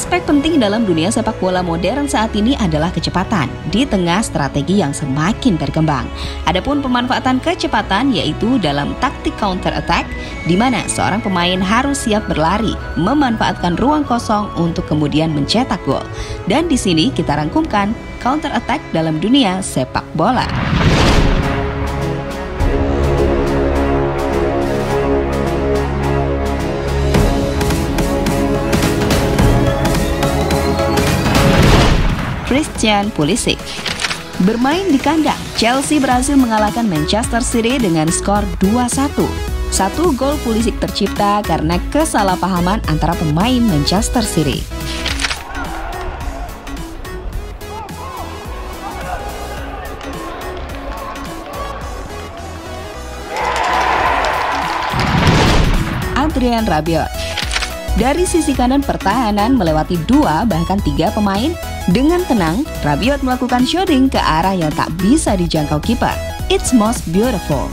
Aspek penting dalam dunia sepak bola modern saat ini adalah kecepatan di tengah strategi yang semakin berkembang. Adapun pemanfaatan kecepatan yaitu dalam taktik counter attack, di mana seorang pemain harus siap berlari, memanfaatkan ruang kosong untuk kemudian mencetak gol. Dan di sini kita rangkumkan counter attack dalam dunia sepak bola. Christian Pulisic. Bermain di kandang, Chelsea berhasil mengalahkan Manchester City dengan skor 2-1. Satu gol Pulisic tercipta karena kesalahpahaman antara pemain Manchester City. Adrien Rabiot. Dari sisi kanan pertahanan melewati 2 bahkan 3 pemain, dengan tenang Rabiot melakukan shooting ke arah yang tak bisa dijangkau kiper. It's most beautiful.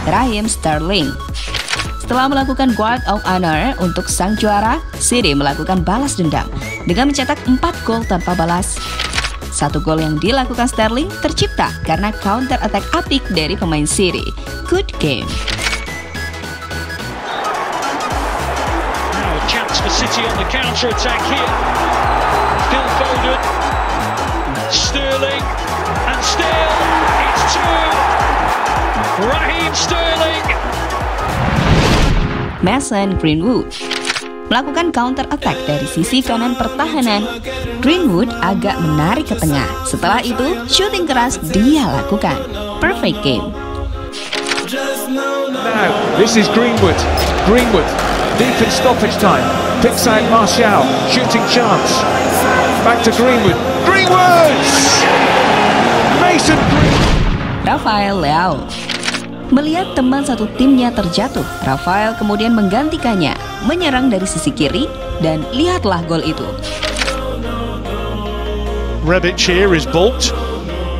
Raheem Sterling. Setelah melakukan guard of honor untuk sang juara, City melakukan balas dendam dengan mencetak 4 gol tanpa balas. 1 gol yang dilakukan Sterling tercipta karena counter attack apik dari pemain City. Good game. Now a chance for City on the counter attack here. Phil Foden, Sterling, and still it's 2. Raheem Sterling. Mason Greenwood melakukan counter attack dari sisi kanan pertahanan. Greenwood agak menarik ke tengah. Setelah itu, shooting keras dia lakukan. Perfect game. Now, this is Greenwood. Greenwood, deep in stoppage time. Picks out Martial, shooting chance. Back to Greenwood. Greenwood! Mason Greenwood. Rafael Leao. Melihat teman satu timnya terjatuh, Rafael kemudian menggantikannya, menyerang dari sisi kiri, dan lihatlah gol itu. Rebic here is balked.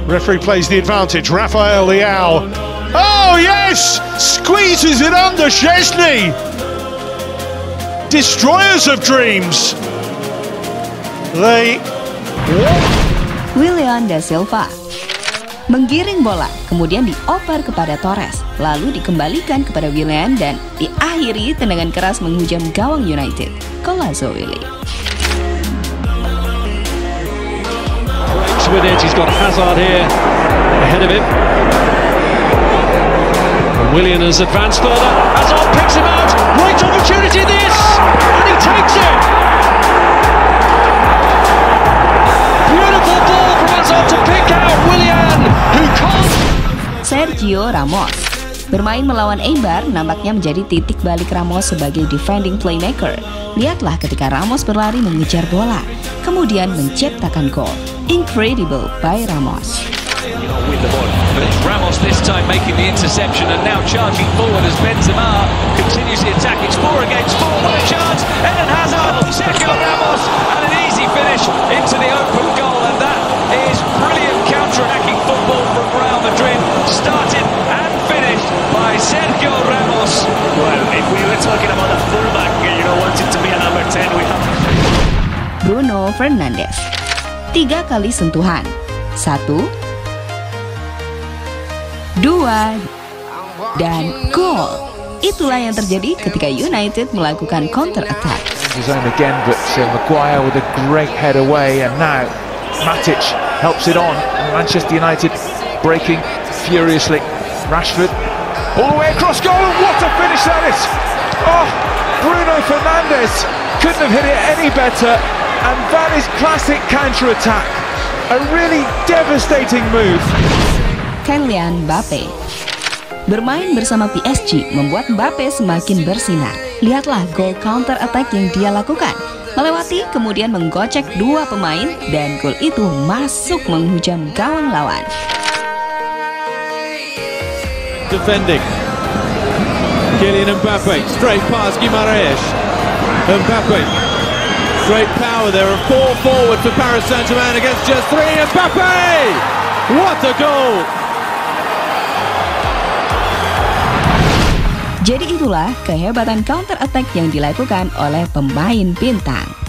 Referee plays the advantage. Rafael Leao. Oh yes! Squeezes it under Szczesny. Destroyers of dreams. Willian da Silva menggiring bola, kemudian dioper kepada Torres, lalu dikembalikan kepada Willian dan diakhiri tendangan keras menghujam gawang United. Golazo Willy. With it, he's got Hazard here ahead of him. Willian has advanced further. Hazard picks him out. Great opportunity this, and he takes it. Beautiful ball from Hazard to pick out Willian, who can't. Sergio Ramos bermain melawan Eibar nampaknya menjadi titik balik Ramos sebagai defending playmaker. Lihatlah ketika Ramos berlari mengejar bola, kemudian menciptakan gol. Incredible by Ramos. Win the ball, but it's Ramos this time making the interception and now charging forward as Benzema continues the attack. It's 4 against 4. What a chance! Eden Hazard, Sergio Ramos, and an easy finish into the open goal, and that is brilliant counter-attacking football from Real Madrid, started and finished by Sergio Ramos. Well, if we were talking about a fullback, wanting to be a number 10, we have Bruno Fernandes. 3 kali sentuhan. 1, 2, dan gol. Itulah yang terjadi ketika United melakukan counter attack. His own again, but Maguire with a great head away, and now Matic helps it on. And Manchester United breaking furiously. Rashford all the way across goal, and what a finish that is! Oh, Bruno Fernandes couldn't have hit it any better, and that is classic counter-attack. A really devastating move. Kylian Mbappe bermain bersama PSG membuat Mbappe semakin bersinar. Lihatlah gol counter attack yang dia lakukan, melewati kemudian menggocek 2 pemain, dan gol itu masuk menghujam gawang lawan. Defending. Kylian Mbappe, straight past Guimaraes. Mbappe, great power there, and 4 forward for Paris Saint-Germain against just 3. Mbappe! What a goal! Jadi itulah kehebatan counter attack yang dilakukan oleh pemain bintang.